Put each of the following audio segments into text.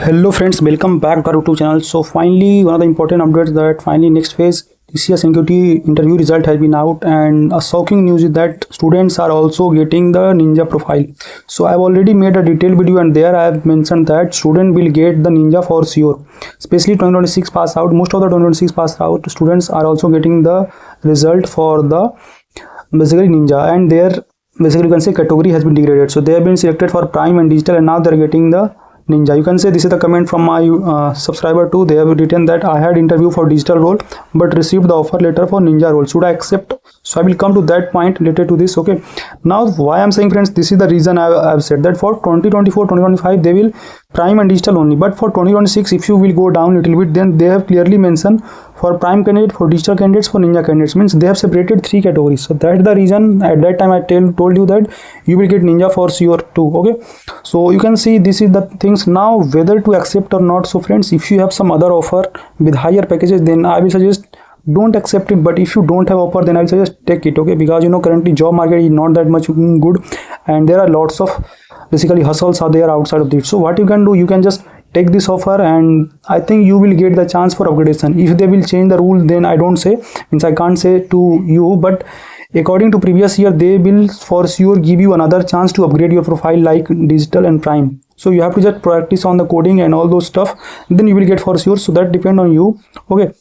Hello friends, welcome back to our YouTube channel. So finally, one of the important updates that finally next phase TCS NQT interview result has been out, and a shocking news is that students are also getting the Ninja profile. So I've already made a detailed video and there I have mentioned that student will get the Ninja for sure. Especially 2026 pass out, most of the 2026 pass out students are also getting the result for the basically Ninja, and their basically you can say category has been degraded. So they have been selected for Prime and Digital, and now they're getting the Ninja. You can say this is the comment from my subscriber too. They have written that I had interview for digital role but received the offer letter for Ninja role. Should I accept? So I will come to that point related to this. Okay, now why I'm saying, friends, this is the reason I've said that for 2024 2025 they will Prime and Digital only, but for 2026 if you will go down a little bit, then they have clearly mentioned for Prime candidate, for Digital candidates, for Ninja candidates. Means they have separated 3 categories. So that's the reason at that time I told you that you will get Ninja for sure too. Okay, so you can see this is the things now whether to accept or not. So friends, if you have some other offer with higher packages, then I will suggest don't accept it. But if you don't have offer, then I will suggest take it. Okay, because you know currently job market is not that much good, and there are lots of basically hustles are there outside of this. So what you can do, you can just take this offer, and I think you will get the chance for upgradation. If they will change the rule, then I don't say, means I can't say to you, but according to previous year they will for sure give you another chance to upgrade your profile like Digital and Prime. So you have to just practice on the coding and all those stuff, then you will get for sure. So that depend on you. Okay,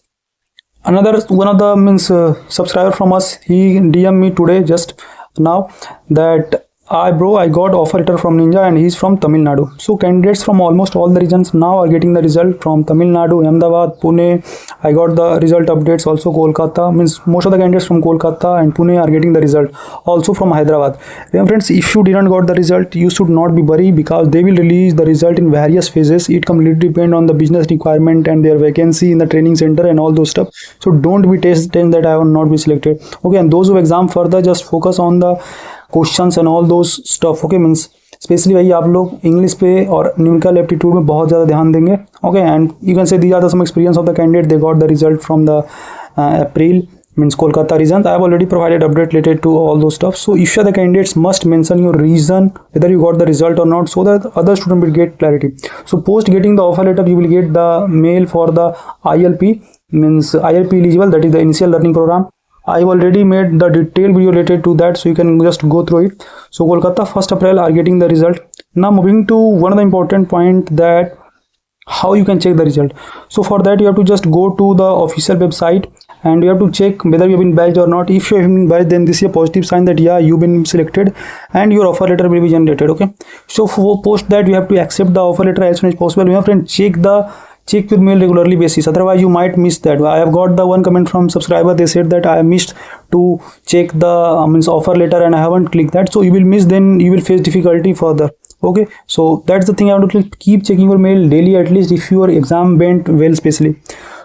another one of the subscriber from us, he DM me today just now that I got offer letter from Ninja and he's from Tamil Nadu. So candidates from almost all the regions now are getting the result from Tamil Nadu, Ahmedabad, Pune. I got the result updates also Kolkata. Means most of the candidates from Kolkata and Pune are getting the result also from Hyderabad. Then friends, if you didn't got the result, you should not be worried because they will release the result in various phases. It completely depend on the business requirement and their vacancy in the training center and all those stuff. So don't be tense that I will not be selected. Okay, and those who exam further, just focus on the questions and all those stuff. Okay, means specially भाई आप लोग English पे और numerical aptitude में बहुत ज़्यादा ध्यान देंगे. Okay, and you can say these are the some experience of the candidate they got the result from the April, means Kolkata region. I have already provided update related to all those stuff. So if you are the candidates, must mention your reason whether you got the result or not, so that other student will get clarity. So post getting the offer letter, you will get the mail for the ILP, means ILP eligible, that is the initial learning program. I've already made the detailed video related to that, so you can just go through it. So Kolkata 1st April are getting the result. Now moving to one of the important point, that how you can check the result. So for that you have to just go to the official website and you have to check whether you have been badged or not. If you have been badged, then this is a positive sign that yeah, you've been selected and your offer letter will be generated. Okay, so for post that you have to accept the offer letter as soon as possible. My friend, check your mail regularly basis, otherwise you might miss that. I have got the one comment from subscriber, they said that I missed to check the means offer letter and I haven't clicked that. So you will miss, then you will face difficulty further. Okay, so that's the thing. I want to keep checking your mail daily, at least if your exam went well especially.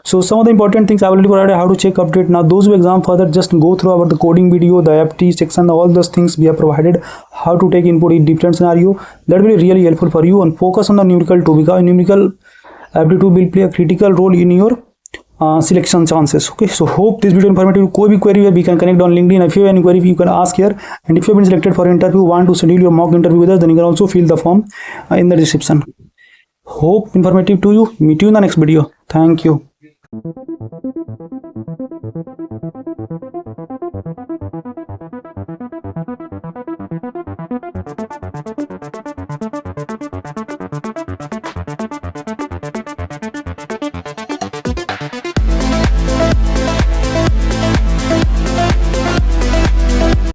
So some of the important things I already provided, how to check update. Now those who exam further, just go through our the coding video, the FT section, all those things we have provided, how to take input in different scenario. That will be really helpful for you, and focus on the numerical too, because numerical aptitude will play a critical role in your selection chances. Okay, so hope this video informative. कोई भी query है, we can connect on LinkedIn. If you have any query, you can ask here. And if you have been selected for interview, want to schedule your mock interview with us, then you can also fill the form in the description. Hope informative to you. Meet you in the next video. Thank you.